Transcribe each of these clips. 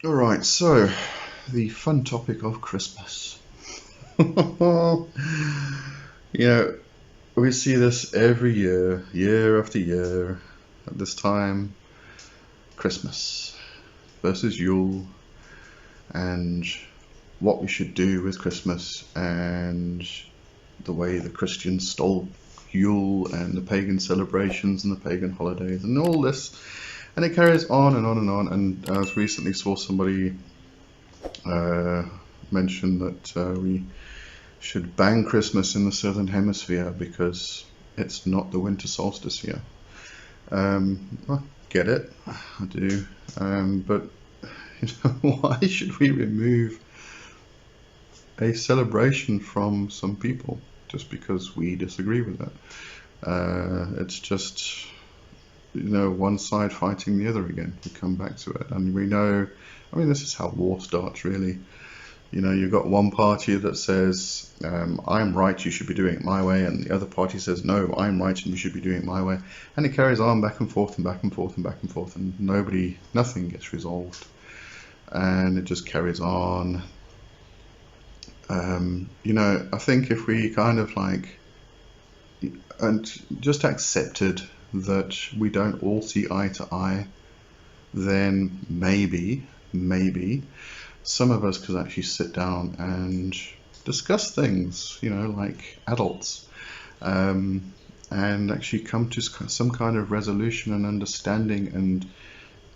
Alright, so the fun topic of Christmas. You know, we see this every year, year after year, at this time, Christmas versus Yule, and what we should do with Christmas, and the way the Christians stole Yule, and the pagan celebrations, and the pagan holidays, and all this. And it carries on and on and on, and I recently saw somebody mention that we should ban Christmas in the southern hemisphere because it's not the winter solstice here. I get it, I do, but why should we remove a celebration from some people just because we disagree with it? It's just one side fighting the other again. We come back to it, and we know, this is how war starts, really. You've got one party that says, I'm right, you should be doing it my way, and the other party says, no, I'm right and you should be doing it my way. And it carries on back and forth and back and forth and back and forth, and nothing gets resolved. And it just carries on. I think if we kind of and just accepted that we don't all see eye to eye, then maybe some of us could actually sit down and discuss things, like adults, and actually come to some kind of resolution and understanding and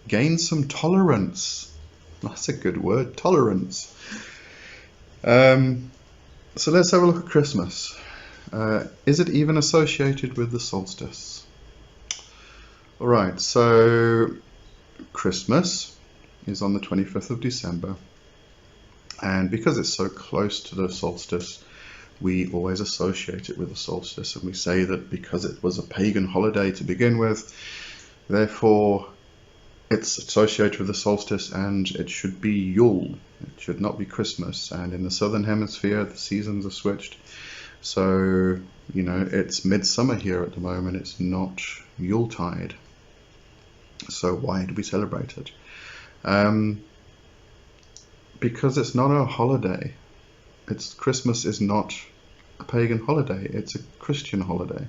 gain some tolerance. That's a good word, tolerance. So let's have a look at Christmas. Is it even associated with the solstice? Alright, so Christmas is on the 25th of December, and because it's so close to the solstice, we always associate it with the solstice, and we say that because it was a pagan holiday to begin with, therefore it's associated with the solstice and it should be Yule. It should not be Christmas. And in the southern hemisphere, the seasons are switched, so it's midsummer here at the moment. It's not Yuletide. So why do we celebrate it? Because it's not a holiday. Christmas is not a pagan holiday, it's a Christian holiday.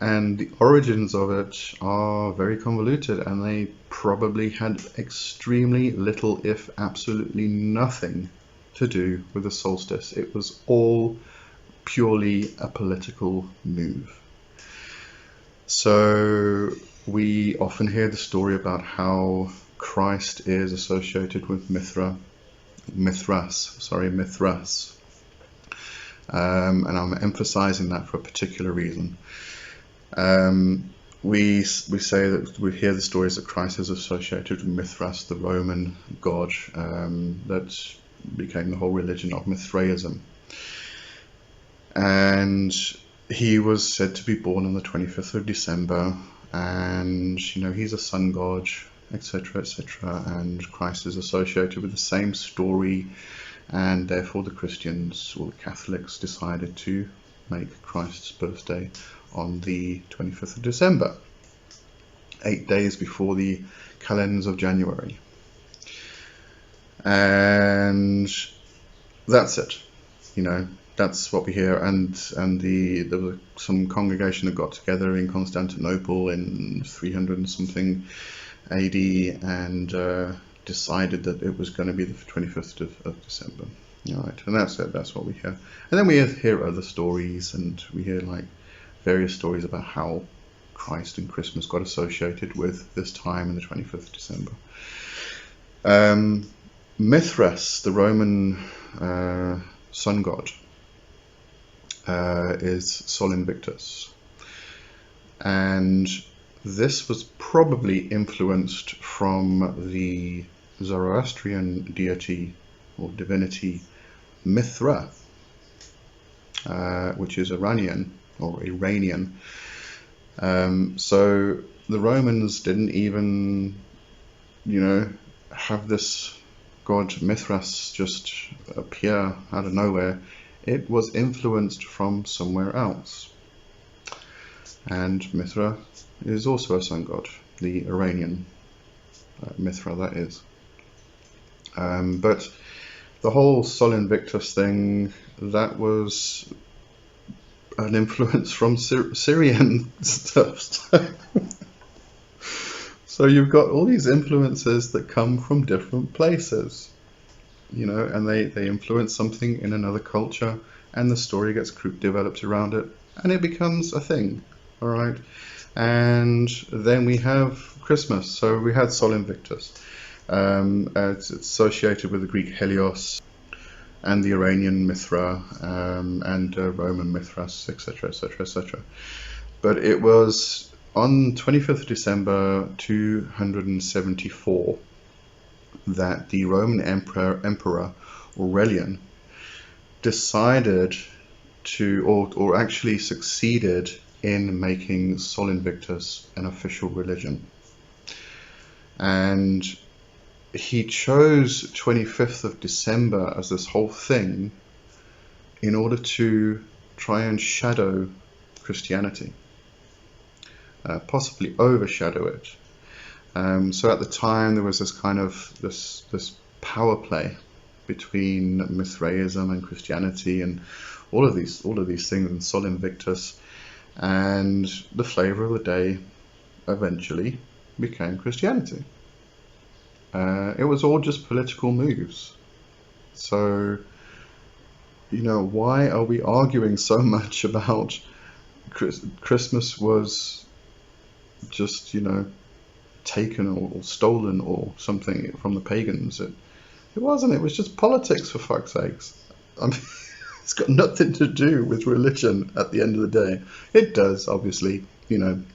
And the origins of it are very convoluted, and they probably had extremely little, if absolutely nothing, to do with the solstice. It was all purely a political move. So we often hear the story about how Christ is associated with Mithras. And I'm emphasizing that for a particular reason. We say that we hear the stories that Christ is associated with Mithras, the Roman god that became the whole religion of Mithraism. And he was said to be born on the 25th of December, and he's a sun god, etc., etc. And Christ is associated with the same story, and therefore the Christians or the Catholics decided to make Christ's birthday on the 25th of December, 8 days before the calends of January. And that's it. That's what we hear. And there was some congregation that got together in Constantinople in 300 and something AD and decided that it was going to be the 25th of December. All right, and that's it. That's what we hear. And then we hear other stories, and we hear various stories about how Christ and Christmas got associated with this time in the 25th of December. Mithras, the Roman sun god, is Sol Invictus, and this was probably influenced from the Zoroastrian deity or divinity Mithra, which is Iranian. So the Romans didn't even, have this god Mithras just appear out of nowhere. It was influenced from somewhere else. And Mithra is also a sun god, the Iranian Mithra, that is. But the whole Sol Invictus thing, that was an influence from Syrian stuff. So you've got all these influences that come from different places, and they influence something in another culture, and the story gets developed around it, and it becomes a thing, all right? And then we have Christmas. So we had Sol Invictus. It's associated with the Greek Helios and the Iranian Mithra, and Roman Mithras, etc., etc., etc. But it was on 25th December 274 that the Roman Emperor Aurelian decided to, or actually succeeded in making Sol Invictus an official religion. And he chose 25th of December as this whole thing in order to try and shadow Christianity, possibly overshadow it. So at the time there was this kind of this power play between Mithraism and Christianity, and all of these things, and Sol Invictus, and the flavor of the day eventually became Christianity. It was all just political moves. So, why are we arguing so much about Christmas was just, taken or stolen or something from the pagans? It wasn't. It was just politics, for fuck's sakes. I mean, it's got nothing to do with religion at the end of the day. It does, obviously.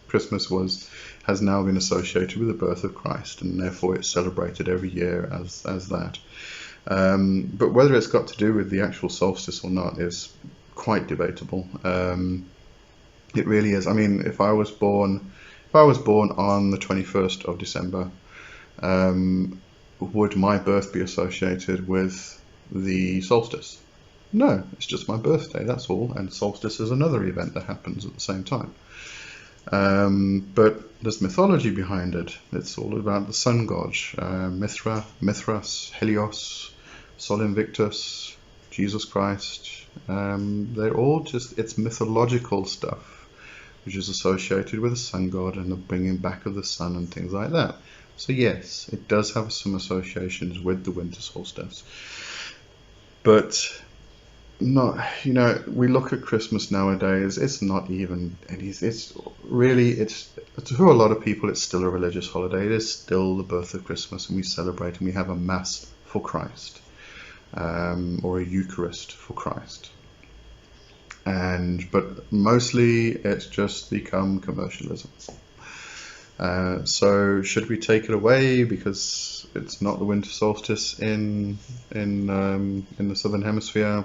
Christmas has now been associated with the birth of Christ, and therefore it's celebrated every year as that. But whether it's got to do with the actual solstice or not is quite debatable. It really is. I mean, if I was born on the 21st of December, would my birth be associated with the solstice? No, it's just my birthday, that's all. And solstice is another event that happens at the same time. But there's mythology behind it. It's all about the sun god, Mithras, Helios, Sol Invictus, Jesus Christ. They're all it's mythological stuff, which is associated with the sun god and the bringing back of the sun and things like that. So yes, it does have some associations with the winter solstice. But not, we look at Christmas nowadays, it's not even anything. It's to a lot of people, it's still a religious holiday. It is still the birth of Christmas, and we celebrate and we have a mass for Christ, or a Eucharist for Christ. But mostly it's just become commercialism. So should we take it away because it's not the winter solstice in the southern hemisphere?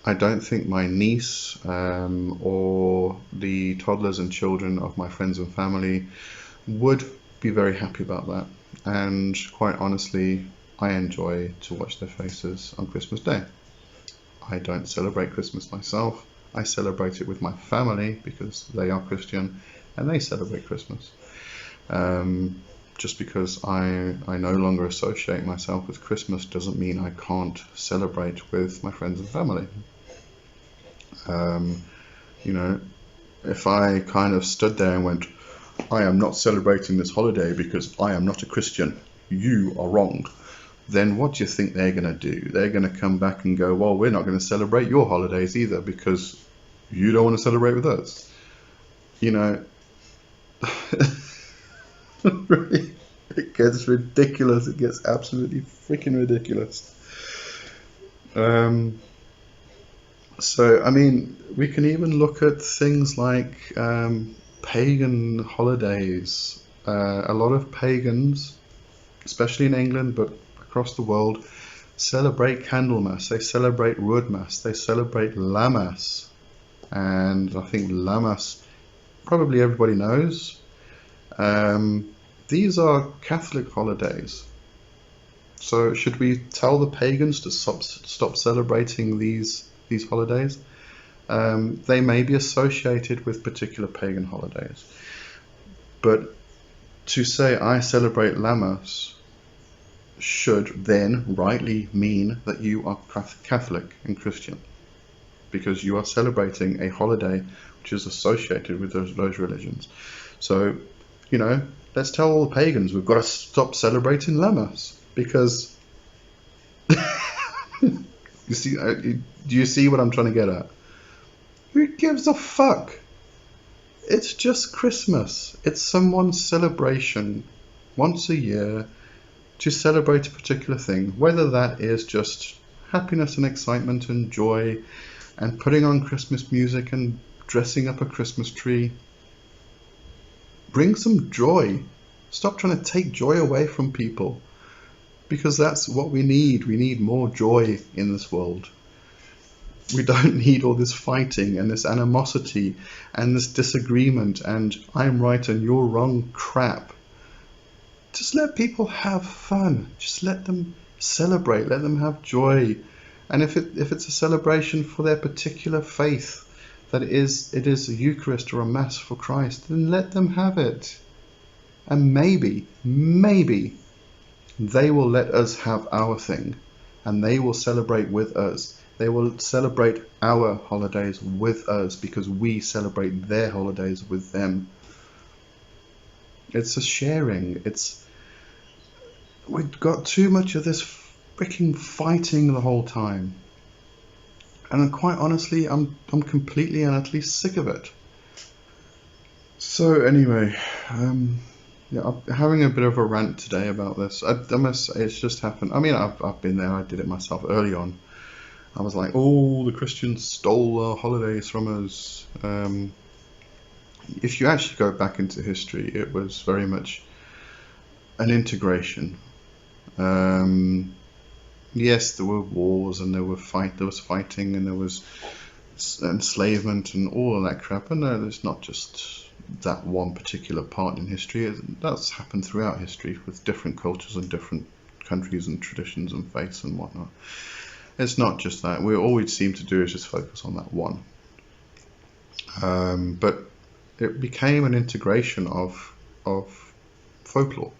I don't think my niece or the toddlers and children of my friends and family would be very happy about that. And quite honestly, I enjoy to watch their faces on Christmas Day. I don't celebrate Christmas myself. I celebrate it with my family because they are Christian and they celebrate Christmas. Just because I no longer associate myself with Christmas doesn't mean I can't celebrate with my friends and family. If I kind of stood there and went, I am not celebrating this holiday because I am not a Christian, you are wrong, then what do you think they're going to do? They're going to come back and go, well, we're not going to celebrate your holidays either because you don't want to celebrate with us. Really, it gets ridiculous. It gets absolutely freaking ridiculous. So, I mean, we can even look at things like pagan holidays. A lot of pagans, especially in England, but across the world, celebrate Candlemas, they celebrate Roodmas, they celebrate Lammas. And I think Lammas, probably everybody knows. These are Catholic holidays. So should we tell the pagans to stop celebrating these holidays? They may be associated with particular pagan holidays, but to say I celebrate Lammas should then rightly mean that you are Catholic and Christian, because you are celebrating a holiday which is associated with those religions. So, you know, let's tell all the pagans we've got to stop celebrating Lammas, because you see, do you see what I'm trying to get at? Who gives a fuck? It's just Christmas. It's someone's celebration once a year to celebrate a particular thing, whether that is just happiness and excitement and joy and putting on Christmas music and dressing up a Christmas tree. Bring some joy. Stop trying to take joy away from people, because that's what we need. We need more joy in this world. We don't need all this fighting and this animosity and this disagreement and I'm right and you're wrong crap. Just let people have fun. Just let them celebrate. Let them have joy. And if it's a celebration for their particular faith, that it is a Eucharist or a Mass for Christ, then let them have it. And maybe they will let us have our thing, and they will celebrate with us. They will celebrate our holidays with us because we celebrate their holidays with them. It's a sharing. We've got too much of this freaking fighting the whole time. And quite honestly, I'm completely and utterly sick of it. So anyway, yeah, I'm having a bit of a rant today about this. I must say, it's just happened. I mean, I've been there. I did it myself early on. I was like, oh, the Christians stole our holidays from us. If you actually go back into history, it was very much an integration. Yes, there were wars and there was fighting and there was enslavement and all of that crap. And no, it's not just that one particular part in history. That's happened throughout history with different cultures and different countries and traditions and faiths and whatnot. It's not just that. All we seem to do is just focus on that one. But it became an integration of folklore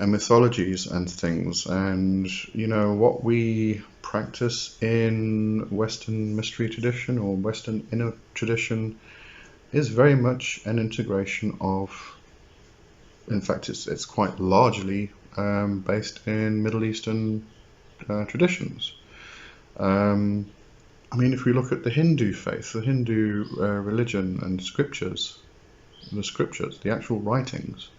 and mythologies and things. And, you know, what we practice in Western mystery tradition or Western inner tradition is very much an integration of, in fact, it's quite largely based in Middle Eastern traditions. I mean, if we look at the Hindu faith, the Hindu religion and scriptures, the actual writings,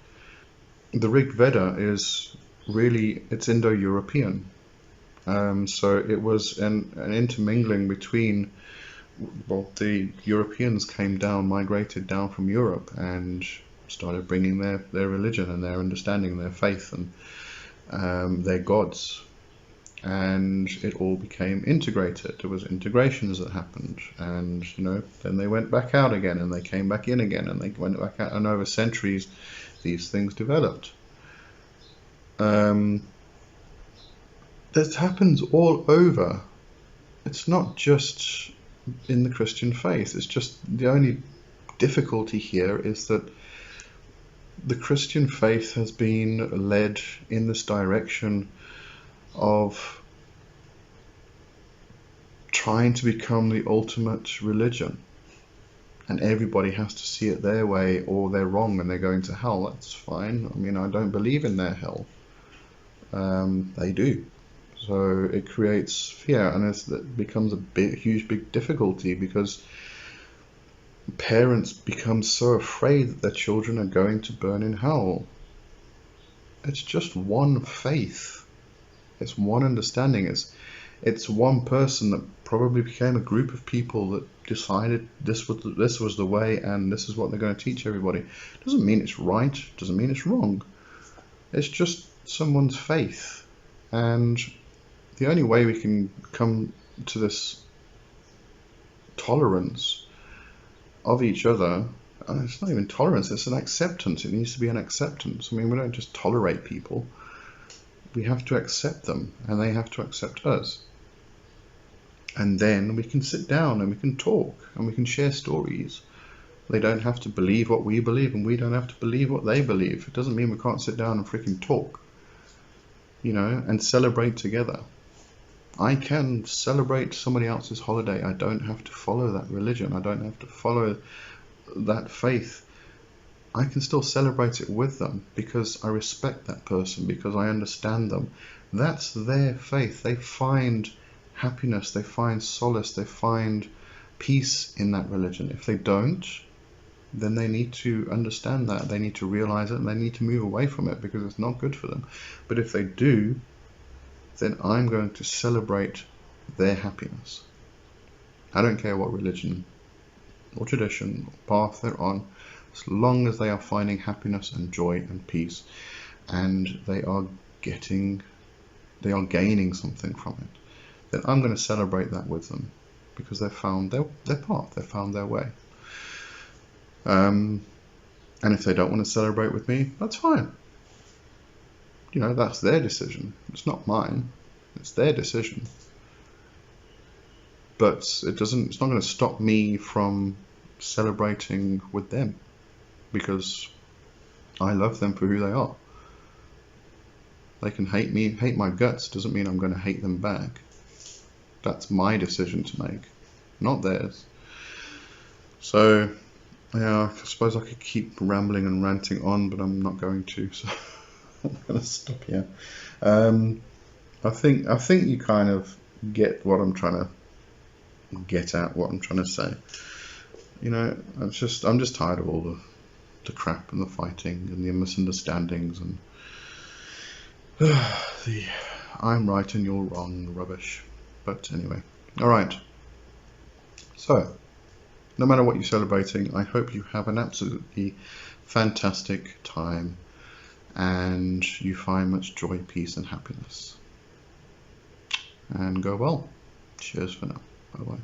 the Rig Veda is really, it's Indo-European. So it was an intermingling between, well, the Europeans came down, migrated down from Europe and started bringing their religion and their understanding, their faith and their gods. And it all became integrated. There was integrations that happened, and you know, then they went back out again, and they came back in again, and they went back out, and over centuries, these things developed. This happens all over. It's not just in the Christian faith. It's just the only difficulty here is that the Christian faith has been led in this direction of trying to become the ultimate religion, and everybody has to see it their way or they're wrong and they're going to hell. That's fine. I mean, I don't believe in their hell. They do. So it creates fear, and it becomes a huge big difficulty because parents become so afraid that their children are going to burn in hell. It's just one faith. It's one understanding. It's one person that probably became a group of people that decided this was the way, and this is what they're going to teach everybody. Doesn't mean it's right. Doesn't mean it's wrong. It's just someone's faith, and the only way we can come to this tolerance of each other, and it's not even tolerance. It's an acceptance. It needs to be an acceptance. I mean, we don't just tolerate people. We have to accept them, and they have to accept us. And then we can sit down and we can talk and we can share stories. They don't have to believe what we believe, and we don't have to believe what they believe. It doesn't mean we can't sit down and freaking talk. you know, and celebrate together. I can celebrate somebody else's holiday. I don't have to follow that religion. I don't have to follow that faith. I can still celebrate it with them because I respect that person, because I understand them. That's their faith. They find happiness, they find solace, they find peace in that religion. If they don't, then they need to understand that. They need to realize it, and they need to move away from it because it's not good for them. But if they do, then I'm going to celebrate their happiness. I don't care what religion or tradition or path they're on, as long as they are finding happiness and joy and peace, and they are gaining something from it, then I'm going to celebrate that with them because they've found their path, they've found their way. And if they don't want to celebrate with me, that's fine. You know, that's their decision. It's not mine. It's their decision. But it's not going to stop me from celebrating with them because I love them for who they are. They can hate me, hate my guts, doesn't mean I'm going to hate them back. That's my decision to make, not theirs. So, yeah, I suppose I could keep rambling and ranting on, but I'm not going to, so I'm going to stop here. I think you kind of get what I'm trying to get at, what I'm trying to say. You know, I'm just tired of all the crap and the fighting and the misunderstandings and the I'm right and you're wrong rubbish. But anyway, all right. So, no matter what you're celebrating, I hope you have an absolutely fantastic time and you find much joy, peace and happiness. And go well. Cheers for now. Bye bye.